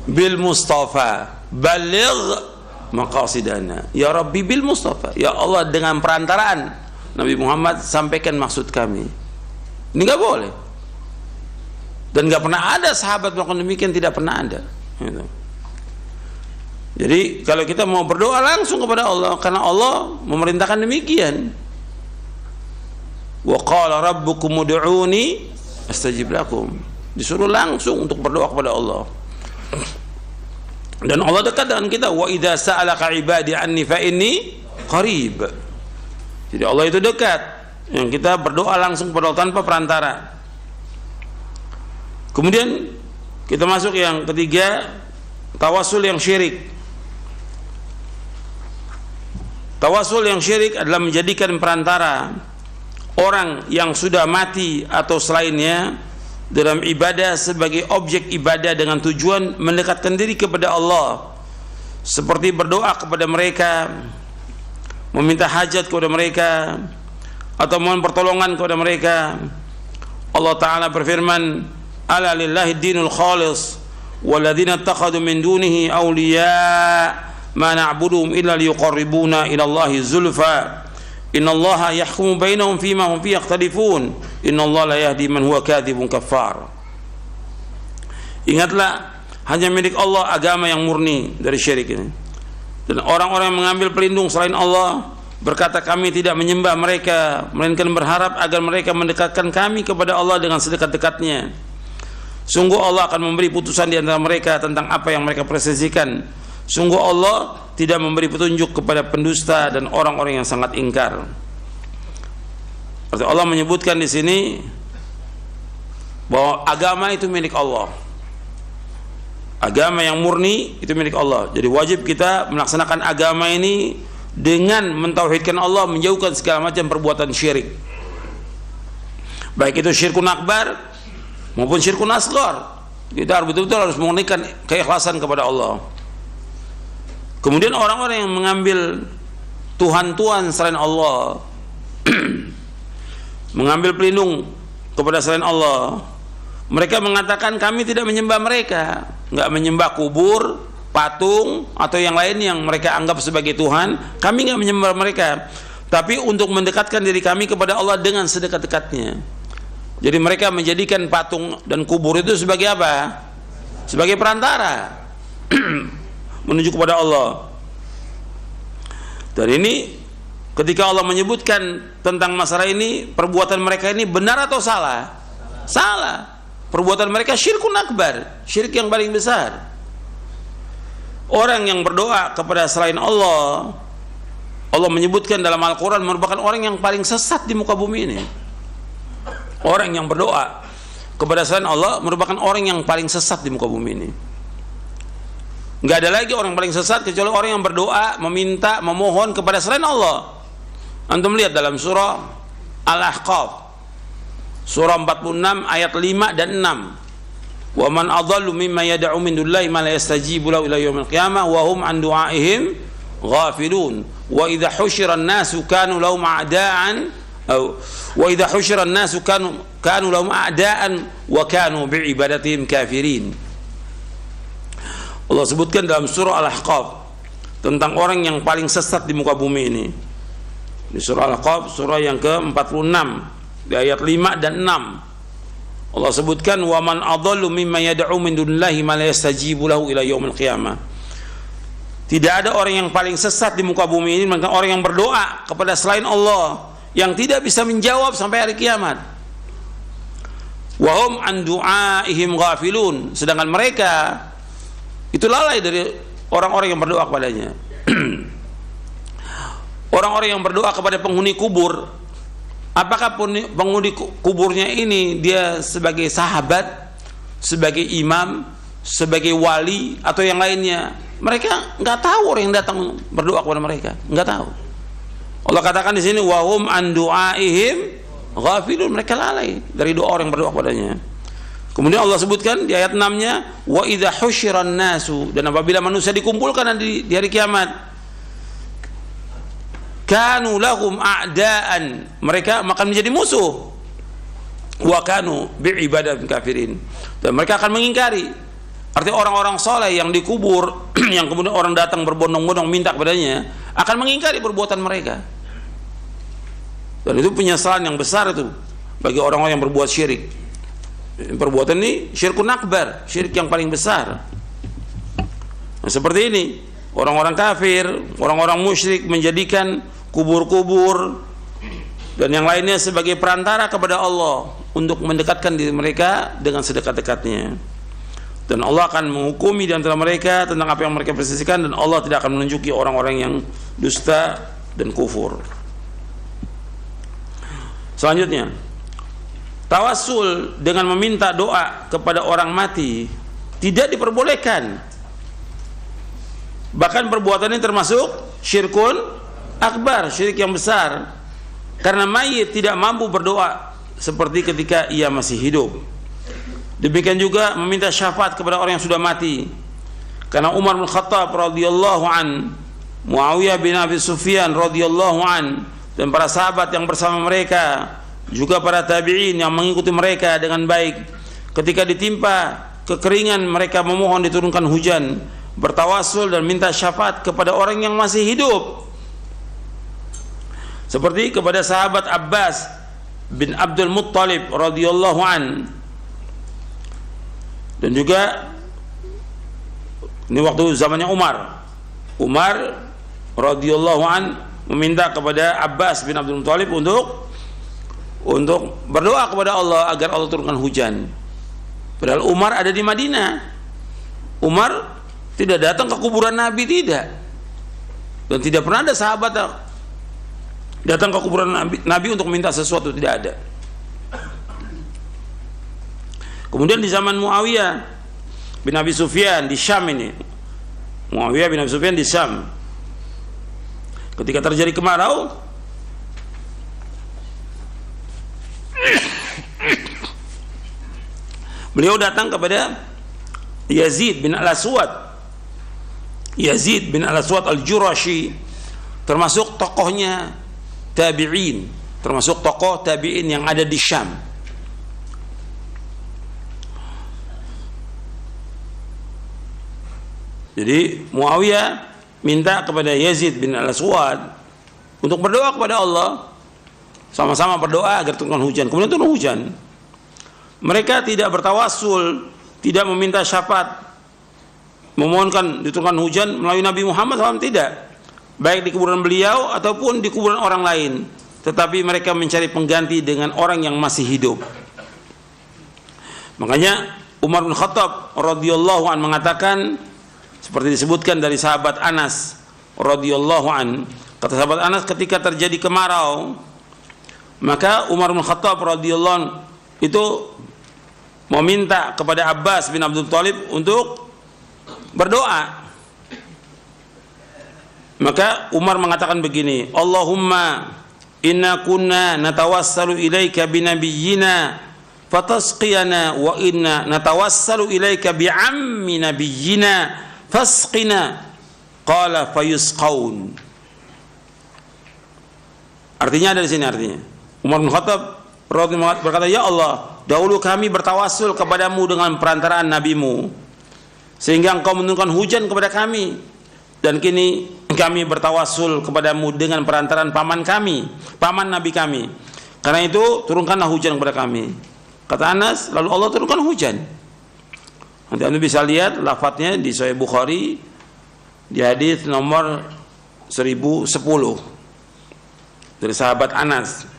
bil Mustafa baligh maqasidana. Ya Rabbi bil Mustafa. Ya Allah, dengan perantaraan Nabi Muhammad sampaikan maksud kami. Ini nggak boleh. Dan nggak pernah ada sahabat melakukan demikian, tidak pernah ada. Gitu. Jadi kalau kita mau berdoa langsung kepada Allah, karena Allah memerintahkan demikian. Wa qala rabbukum ud'uni astajib lakum. Disuruh langsung untuk berdoa kepada Allah. Dan Allah dekat dengan kita. Wa idza sa'alaka ibadi anni fa inni qarib. Jadi Allah itu dekat. Yang kita berdoa langsung kepada Allah tanpa perantara. Kemudian kita masuk yang ketiga, tawasul yang syirik. Tawasul yang syirik adalah menjadikan perantara orang yang sudah mati atau selainnya dalam ibadah sebagai objek ibadah dengan tujuan mendekatkan diri kepada Allah, seperti berdoa kepada mereka, meminta hajat kepada mereka, atau mohon pertolongan kepada mereka. Allah Ta'ala berfirman, ala lillahi dinul khalis walladzina ittakhadhu min dunihi awliya ma na'buduhum illa liyuqarribuna ila Allahi zulfa innallaha yahkumu bainahum fima hum fihi yakhtalifun innallaha la yahdi man huwa kadzibun kafar. Ingatlah, hanya milik Allah agama yang murni dari syirik ini. Dan orang-orang yang mengambil pelindung selain Allah berkata, kami tidak menyembah mereka melainkan berharap agar mereka mendekatkan kami kepada Allah dengan sedekat-dekatnya. Sungguh Allah akan memberi putusan di antara mereka tentang apa yang mereka persesikan. Sungguh Allah tidak memberi petunjuk kepada pendusta dan orang-orang yang sangat ingkar. Artinya Allah menyebutkan di sini bahwa agama itu milik Allah. Agama yang murni itu milik Allah. Jadi wajib kita melaksanakan agama ini dengan mentauhidkan Allah, menjauhkan segala macam perbuatan syirik. Baik itu syirkun akbar maupun syirkun asghar. Kita betul-betul harus memurnikan keikhlasan kepada Allah. Kemudian orang-orang yang mengambil Tuhan-Tuhan selain Allah, mengambil pelindung kepada selain Allah, mereka mengatakan kami tidak menyembah mereka, nggak menyembah kubur, patung atau yang lain yang mereka anggap sebagai Tuhan. Kami nggak menyembah mereka, tapi untuk mendekatkan diri kami kepada Allah dengan sedekat-dekatnya. Jadi mereka menjadikan patung dan kubur itu sebagai apa? Sebagai perantara menuju kepada Allah. Dan ini ketika Allah menyebutkan tentang masalah ini, perbuatan mereka ini benar atau salah? Salah. Perbuatan mereka syirkun akbar, syirik yang paling besar. Orang yang berdoa kepada selain Allah, Allah menyebutkan dalam Al-Quran merupakan orang yang paling sesat di muka bumi ini. Orang yang berdoa kepada selain Allah merupakan orang yang paling sesat di muka bumi ini. Nggak ada lagi orang paling sesat kecuali orang yang berdoa, meminta, memohon kepada selain Allah. Antum lihat dalam surah Al-Ahqaf, surah 46 ayat 5 dan 6. Wa man adallu mimma yad'u min dunillahi ma la yastajibu lahu ila yaumil qiyamah wa hum an du'aihim ghafilun. Wa idza husyira an-nasu kanu lahum a'da'an wa idza husyira an-nasu kanu lahum a'da'an wa kanu bi'ibadatihim kafirin. Allah sebutkan dalam surah Al-Ahqaf tentang orang yang paling sesat di muka bumi ini. Di surah Al-Ahqaf, surah yang ke-46 di ayat 5 dan 6. Allah sebutkan wa man adallu mimma yad'u min dunillahi ma la yastajibu lahu ila yaumil qiyamah. Tidak ada orang yang paling sesat di muka bumi ini melainkan orang yang berdoa kepada selain Allah yang tidak bisa menjawab sampai hari kiamat. Wa hum an du'aihim ghafilun, sedangkan mereka itu lalai dari orang-orang yang berdoa kepadanya. Orang-orang yang berdoa kepada penghuni kubur, apakah penghuni kuburnya ini dia sebagai sahabat, sebagai imam, sebagai wali atau yang lainnya? Mereka nggak tahu orang yang datang berdoa kepada mereka, nggak tahu. Allah katakan di sini wahum an du'aihim ghafilun, mereka lalai dari doa orang yang berdoa kepadanya. Kemudian Allah sebutkan di ayat 6-nya wa idza husyiran nasu, dan apabila manusia dikumpulkan di hari kiamat, kanu lahum a'daan, mereka akan menjadi musuh, wa kanu bi'ibadatin kafirin, dan mereka akan mengingkari. Artinya orang-orang soleh yang dikubur yang kemudian orang datang berbondong-bondong minta kepadanya akan mengingkari perbuatan mereka, dan itu penyesalan yang besar itu bagi orang-orang yang berbuat syirik. Perbuatan ini syirkun akbar, syirik yang paling besar. Nah, seperti ini orang-orang kafir, orang-orang musyrik menjadikan kubur-kubur dan yang lainnya sebagai perantara kepada Allah untuk mendekatkan diri mereka dengan sedekat-dekatnya. Dan Allah akan menghukumi di antara mereka tentang apa yang mereka persisikan, dan Allah tidak akan menunjuki orang-orang yang dusta dan kufur. Selanjutnya, tawassul dengan meminta doa kepada orang mati tidak diperbolehkan. Bahkan perbuatan ini termasuk syirkun akbar, syirik yang besar, karena mayit tidak mampu berdoa seperti ketika ia masih hidup. Demikian juga meminta syafaat kepada orang yang sudah mati, karena Umar bin Khattab radhiyallahu an, Muawiyah bin Abi Sufyan radhiyallahu an, dan para sahabat yang bersama mereka, juga para tabi'in yang mengikuti mereka dengan baik, ketika ditimpa kekeringan mereka memohon diturunkan hujan, bertawassul dan minta syafaat kepada orang yang masih hidup, seperti kepada sahabat Abbas bin Abdul Muttalib radhiyallahu an. Dan juga ini waktu zamannya Umar radhiyallahu an meminta kepada Abbas bin Abdul Muttalib untuk berdoa kepada Allah agar Allah turunkan hujan. Padahal Umar ada di Madinah. Umar tidak datang ke kuburan Nabi, tidak. Dan tidak pernah ada sahabat datang ke kuburan Nabi untuk minta sesuatu, tidak ada. Kemudian di zaman Muawiyah bin Abi Sufyan di Syam ini, Muawiyah bin Abi Sufyan di Syam, ketika terjadi kemarau, beliau datang kepada Yazid bin Al-Aswad Al-Jurashi, termasuk tokohnya tabi'in, termasuk tokoh tabi'in yang ada di Syam. Jadi Muawiyah minta kepada Yazid bin Al-Aswad untuk berdoa kepada Allah, sama-sama berdoa agar turunkan hujan. Kemudian turun hujan. Mereka tidak bertawassul, tidak meminta syafaat, memohonkan diturunkan hujan melalui Nabi Muhammad SAW, tidak, baik di kuburan beliau ataupun di kuburan orang lain, tetapi mereka mencari pengganti dengan orang yang masih hidup. Makanya Umar bin Khattab radhiyallahu an mengatakan, seperti disebutkan dari sahabat Anas radhiyallahu an, kata sahabat Anas, ketika terjadi kemarau, maka Umar bin Khattab radhiyallahu an itu meminta kepada Abbas bin Abdul Thalib untuk berdoa Maka Umar mengatakan begini, Allahumma inna kunna natawassalu ilaika binabiyyina fatasqiyana wa inna natawassalu ilaika bi'ammi nabiyyina fasqina. Qala fayusqaun. Artinya ada di sini artinya. Umar bin Khattab berkata, ya Allah, dahulu kami bertawassul kepadamu dengan perantaraan nabimu sehingga engkau menurunkan hujan kepada kami, dan kini kami bertawassul kepadamu dengan perantaraan paman kami, paman nabi kami, karena itu turunkanlah hujan kepada kami. Kata Anas, lalu Allah turunkan hujan. Nanti Anda bisa lihat lafadznya di Sahih Bukhari di hadis nomor 1010 dari sahabat Anas.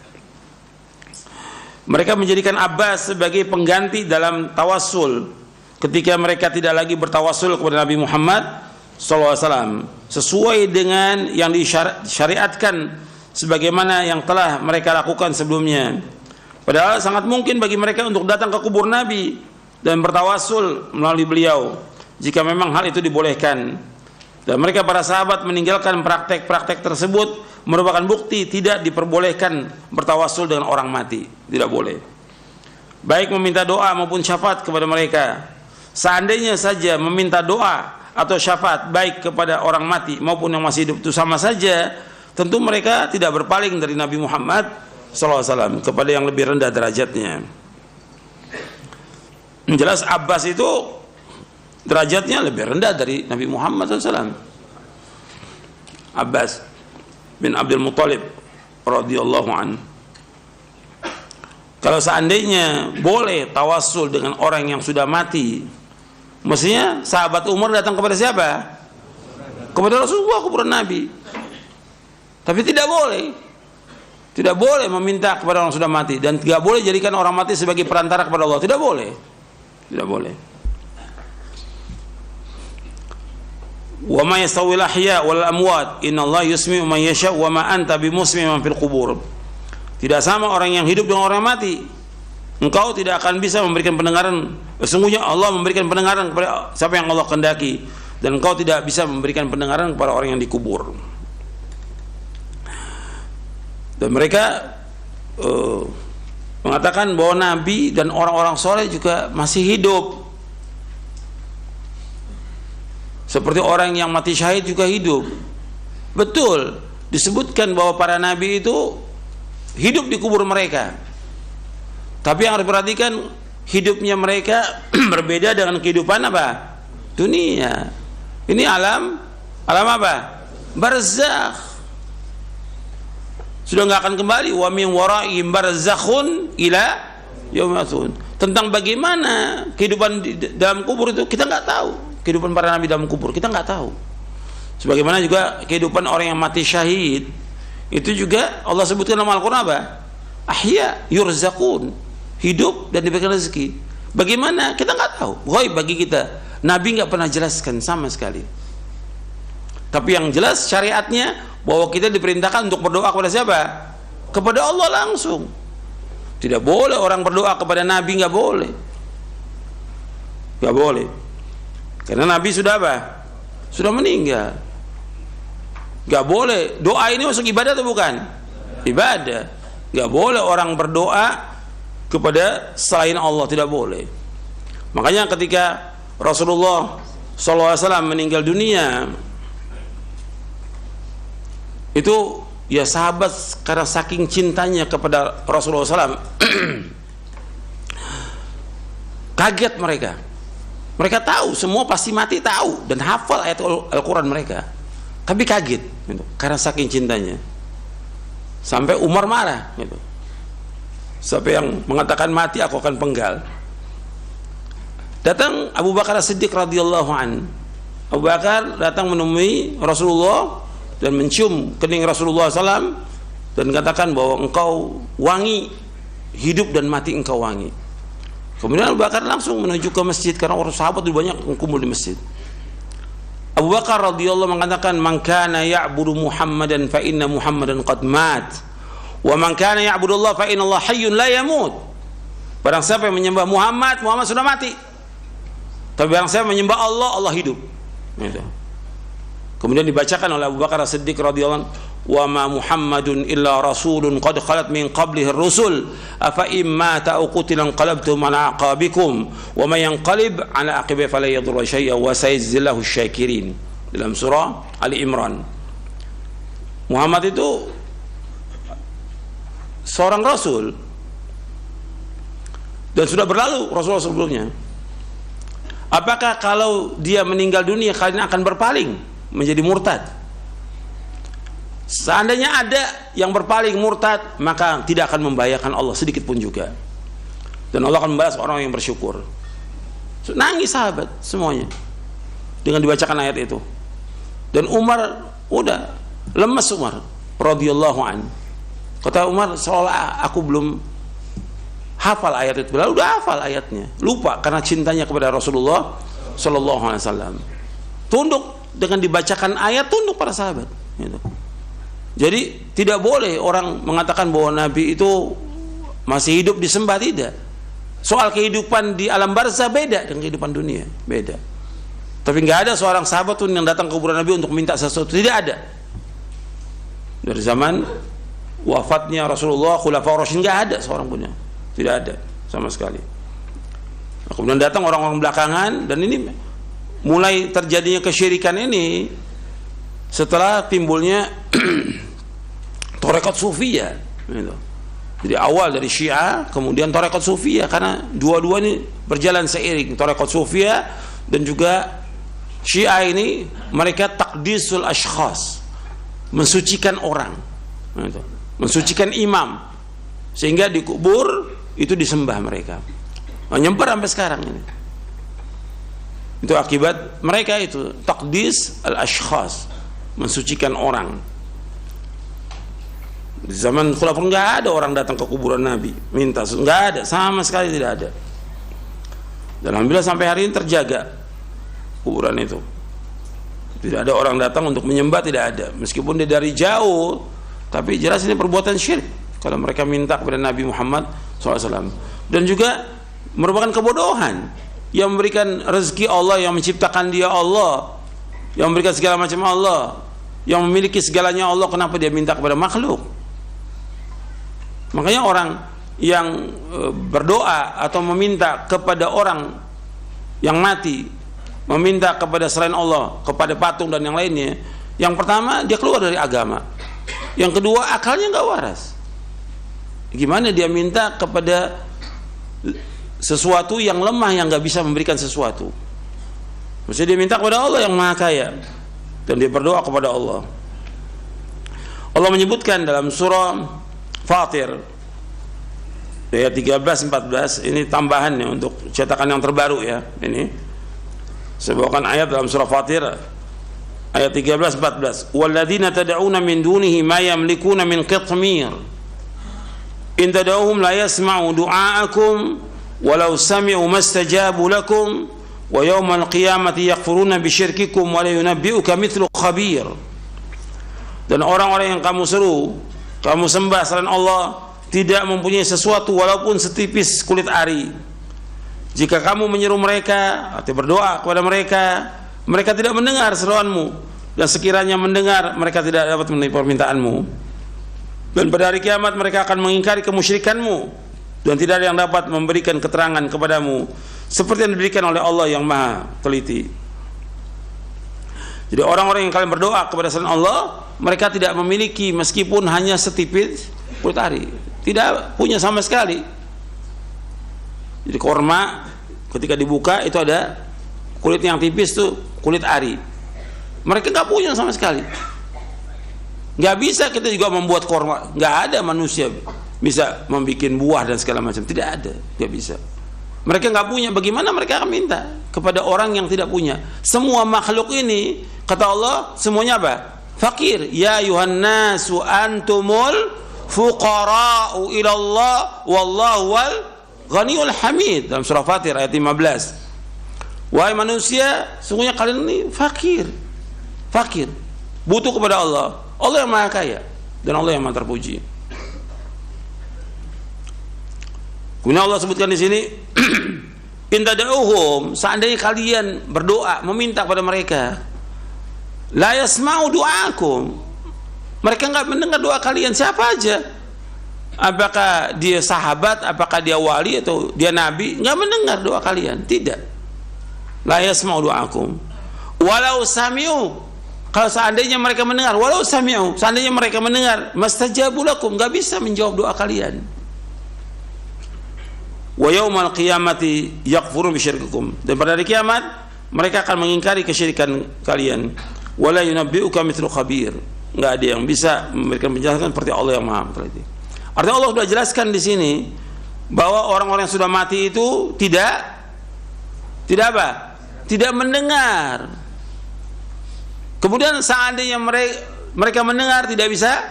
Mereka menjadikan Abbas sebagai pengganti dalam tawassul ketika mereka tidak lagi bertawassul kepada Nabi Muhammad SAW sesuai dengan yang disyariatkan sebagaimana yang telah mereka lakukan sebelumnya. Padahal sangat mungkin bagi mereka untuk datang ke kubur Nabi dan bertawassul melalui beliau jika memang hal itu dibolehkan. Dan mereka para sahabat meninggalkan praktek-praktek tersebut merupakan bukti tidak diperbolehkan bertawassul dengan orang mati. Tidak boleh. Baik meminta doa maupun syafaat kepada mereka. Seandainya saja meminta doa atau syafaat baik kepada orang mati maupun yang masih hidup itu sama saja, tentu mereka tidak berpaling dari Nabi Muhammad SAW kepada yang lebih rendah derajatnya. Jelas Abbas itu derajatnya lebih rendah dari Nabi Muhammad SAW. Abbas bin Abdul Muttalib radhiyallahu an. Kalau seandainya boleh tawassul dengan orang yang sudah mati, mestinya sahabat Umar datang kepada siapa? Kepada Rasulullah, kepada Nabi. Tapi tidak boleh. Tidak boleh meminta kepada orang sudah mati, dan tidak boleh jadikan orang mati sebagai perantara kepada Allah. Tidak boleh. Tidak boleh. Wa ma yastawil ahya wal amwat innallaha yusmi'u man yasha wa ma anta bimusmi' man fil qubur. Tidak sama orang yang hidup dengan orang yang mati. Engkau tidak akan bisa memberikan pendengaran. Sesungguhnya Allah memberikan pendengaran kepada siapa yang Allah kehendaki, dan engkau tidak bisa memberikan pendengaran kepada orang yang dikubur. Dan mereka mengatakan bahwa Nabi dan orang-orang soleh juga masih hidup, seperti orang yang mati syahid juga hidup. Betul, disebutkan bahwa para Nabi itu hidup di kubur mereka. Tapi yang harus diperhatikan, hidupnya mereka berbeda dengan kehidupan apa? Dunia. Ini alam apa? Barzakh. Sudah nggak akan kembali. Wa min waraihim barzakhun ila yaumil. Tentang bagaimana kehidupan di dalam kubur itu kita nggak tahu. Kehidupan para nabi dalam kubur kita nggak tahu. Sebagaimana juga kehidupan orang yang mati syahid itu juga Allah sebutkan dalam Al-Quran apa? Ahya yurzaqun, hidup dan diberikan rezeki. Bagaimana kita nggak tahu. Ghaib bagi kita. Nabi nggak pernah jelaskan sama sekali. Tapi yang jelas syariatnya bahwa kita diperintahkan untuk berdoa kepada siapa? Kepada Allah langsung. Tidak boleh orang berdoa kepada Nabi, nggak boleh. Nggak boleh. Karena Nabi sudah apa? Sudah meninggal. Nggak boleh. Doa ini masuk ibadah atau bukan? Ibadah. Nggak boleh orang berdoa kepada selain Allah, tidak boleh. Makanya ketika Rasulullah SAW meninggal dunia, itu ya sahabat karena saking cintanya kepada Rasulullah SAW kaget mereka. Mereka tahu semua pasti mati, tahu dan hafal ayat Al-Quran mereka, tapi kaget gitu, karena saking cintanya. Sampai Umar marah gitu. Sampai yang mengatakan mati aku akan penggal. Datang Abu Bakar As-Siddiq radhiyallahu an. Abu Bakar datang menemui Rasulullah dan mencium kening Rasulullah SAW dan katakan bahwa engkau wangi, hidup dan mati engkau wangi. Kemudian Abu Bakar langsung menuju ke masjid karena orang sahabat itu banyak kumpul di masjid. Abu Bakar radhiyallahu mengatakan, "Man kana ya'budu Muhammadan fa inna Muhammadan qad mat, wa man kana ya'budu Allah fa inna Allah hayyun la yamut." Barang siapa yang menyembah Muhammad, Muhammad sudah mati. Tapi barang siapa menyembah Allah, Allah hidup. Gitu. Kemudian dibacakan oleh Abu Bakar As-Siddiq radhiyallahu anhu, "Wa ma Muhammadun illa rasulun qad khalat min qablihi ar-rusul, afa imma ta'qutilan qalabtum ala aqabikum, wa may yanqalib ala aqibihi fala yadurra syai'an wa sayajzillahu asy-syakirin." Dalam surah Ali Imran. Muhammad itu seorang rasul dan sudah berlalu rasul sebelumnya. Apakah kalau dia meninggal dunia kalian akan berpaling menjadi murtad? Seandainya ada yang berpaling murtad, maka tidak akan membahayakan Allah sedikit pun juga. Dan Allah akan membalas orang yang bersyukur. Nangis sahabat semuanya dengan dibacakan ayat itu. Dan Umar udah lemas, Umar radhiyallahu an. Kata Umar, seolah aku belum hafal ayat itu. Lalu udah hafal ayatnya, lupa karena cintanya kepada Rasulullah sallallahu alaihi wasallam. Tunduk dengan dibacakan ayat, tunduk para sahabat gitu. Jadi tidak boleh orang mengatakan bahwa Nabi itu masih hidup disembah, tidak. Soal kehidupan di alam barzah beda dengan kehidupan dunia, beda. Tapi nggak ada seorang sahabat pun yang datang ke kuburan Nabi untuk minta sesuatu, tidak ada. Dari zaman wafatnya Rasulullah, Khulafaur Rasyidin, nggak ada seorang pun, tidak ada sama sekali. Nah, kemudian datang orang-orang belakangan, dan ini mulai terjadinya kesyirikan ini setelah timbulnya tarekat Sufiyah gitu. Jadi awal dari Syiah, kemudian tarekat Sufiyah, karena dua-dua ini berjalan seiring. Tarekat Sufiyah dan juga Syiah ini mereka takdisul ashkhas, mensucikan orang gitu. Mensucikan imam, sehingga dikubur itu disembah mereka. Menyebar sampai sekarang ini. Itu akibat mereka itu takdis al-ashkhas, mensucikan orang. Di zaman Khulafaur nggak ada orang datang ke kuburan Nabi minta, nggak ada, sama sekali tidak ada. Dan alhamdulillah sampai hari ini terjaga kuburan itu. Tidak ada orang datang untuk menyembah, tidak ada. Meskipun dia dari jauh, tapi jelas ini perbuatan syirik kalau mereka minta kepada Nabi Muhammad SAW. Dan juga merupakan kebodohan. Yang memberikan rezeki Allah, yang menciptakan dia Allah, yang memberikan segala macam Allah, yang memiliki segalanya Allah, kenapa dia minta kepada makhluk? Makanya orang yang berdoa atau meminta kepada orang yang mati, meminta kepada selain Allah, kepada patung dan yang lainnya, yang pertama dia keluar dari agama, yang kedua akalnya nggak waras. Gimana dia minta kepada sesuatu yang lemah, yang nggak bisa memberikan sesuatu? Mesti dia minta kepada Allah yang maha kaya, dan dia berdoa kepada Allah. Allah menyebutkan dalam surah Fatir ayat 13-14, ini tambahannya untuk cetakan yang terbaru ya. Ini saya bawakan ayat dalam surah Fatir ayat 13-14. Walladzina tad'una min dunihi ma yamlikuna min qitmir in tad'uhum la yasma'u du'aakum walau sami'u mastajabu lakum wa yawmal qiyamati yakfuruna bisyirkikum wa la yunabbi'uka mithlu khabir. Dan orang-orang yang kamu seru, kamu sembah selain Allah, tidak mempunyai sesuatu walaupun setipis kulit ari. Jika kamu menyeru mereka atau berdoa kepada mereka, mereka tidak mendengar seruanmu, dan sekiranya mendengar, mereka tidak dapat memenuhi permintaanmu. Dan pada hari kiamat mereka akan mengingkari kemusyrikanmu, dan tidak ada yang dapat memberikan keterangan kepadamu seperti yang diberikan oleh Allah yang maha teliti. Jadi orang-orang yang kalian berdoa kepada selain Allah, mereka tidak memiliki meskipun hanya setipis kulit ari, tidak punya sama sekali. Jadi korma ketika dibuka itu ada kulit yang tipis tuh, kulit ari. Mereka nggak punya sama sekali. Nggak bisa kita juga membuat korma, nggak ada manusia bisa membuat buah dan segala macam, tidak ada, nggak bisa. Mereka nggak punya, bagaimana mereka akan minta kepada orang yang tidak punya? Semua makhluk ini, kata Allah, semuanya apa? Fakir. Ya ayuhan nasu antumul fuqara'u ilallah wallahu wal ghaniyul hamid, dalam surah Fatir ayat 15. Wahai manusia, sesungguhnya kalian ini fakir, fakir, butuh kepada Allah. Allah yang maha kaya dan Allah yang maha terpuji. Kemudian Allah sebutkan di sini, in tad'uhum, seandainya kalian berdoa meminta kepada mereka, La yasma'u du'akum. Mereka enggak mendengar doa kalian, siapa aja. Apakah dia sahabat, apakah dia wali atau dia nabi, enggak mendengar doa kalian, tidak. La yasma'u du'akum. Walau sami'u, kalau seandainya mereka mendengar, walau sami'u, seandainya mereka mendengar, mastajabu lakum, enggak bisa menjawab doa kalian. Wa yaumal qiyamati yakfuru bisyirkikum, dan pada hari kiamat mereka akan mengingkari kesyirikan kalian. Wala yunabbi'uka mithlu khabir, enggak ada yang bisa memberikan penjelasan seperti Allah yang Maha Mengetahui. Artinya Allah sudah jelaskan di sini bahwa orang-orang yang sudah mati itu tidak apa? Tidak mendengar. Kemudian seandainya mereka mendengar, tidak bisa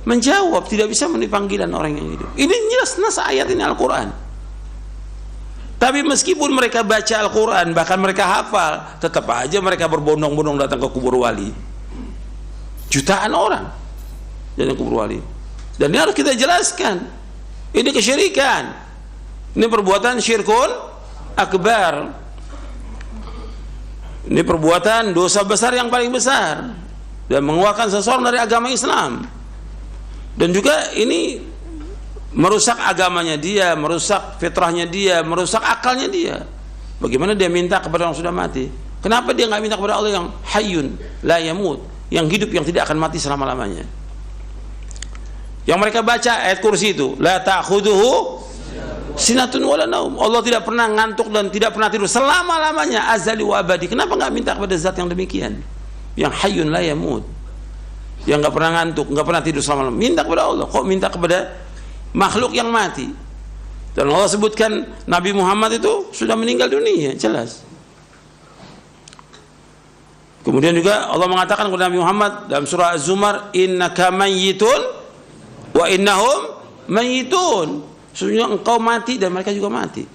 menjawab, tidak bisa memenuhi panggilan orang yang hidup. Ini jelas nas ayat ini Al-Quran. Tapi meskipun mereka baca Al-Quran, bahkan mereka hafal, tetap aja mereka berbondong-bondong datang ke kubur wali. Jutaan orang datang ke kubur wali. Dan ini harus kita jelaskan. Ini kesyirikan. Ini perbuatan syirkun akbar. Ini perbuatan dosa besar yang paling besar dan mengeluarkan seseorang dari agama Islam. Dan juga ini merusak agamanya dia, merusak fitrahnya dia, merusak akalnya dia. Bagaimana dia minta kepada orang sudah mati? Kenapa dia nggak minta kepada Allah yang hayyun la yamut, yang hidup yang tidak akan mati selama-lamanya? Yang mereka baca ayat kursi itu, la ta'khuduhu sinatun wala naum. Allah tidak pernah ngantuk dan tidak pernah tidur selama-lamanya, azali wa abadi. Kenapa nggak minta kepada zat yang demikian, yang hayyun la yamut, yang nggak pernah ngantuk, nggak pernah tidur selama-lamanya? Minta kepada Allah, kok minta kepada makhluk yang mati? Dan Allah sebutkan Nabi Muhammad itu sudah meninggal dunia, jelas. Kemudian juga Allah mengatakan kepada Nabi Muhammad dalam surah Az-Zumar, innaka mayyitun wa innahum mayyitun. Sesungguhnya engkau mati dan mereka juga mati.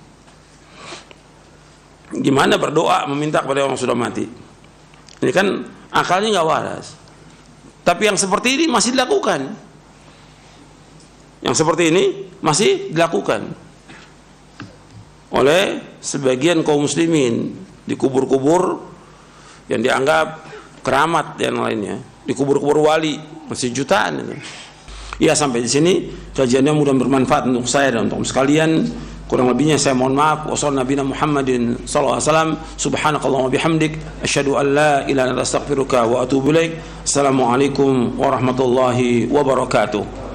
Gimana berdoa meminta kepada orang sudah mati? Ini kan akalnya nggak waras. Tapi yang seperti ini masih dilakukan. Yang seperti ini masih dilakukan oleh sebagian kaum muslimin di kubur-kubur yang dianggap keramat dan lainnya, di kubur-kubur wali masih jutaan itu. Ya, sampai di sini kajiannya mudah bermanfaat untuk saya dan untuk sekalian. Kurang lebihnya saya mohon maaf. Wassalamualaikum Muhammadin sallallahu alaihi wasallam. Subhanakallahumma bihamdik asyhadu an la ilaha illa anta astaghfiruka wa atubu ilaik. Assalamualaikum warahmatullahi wabarakatuh.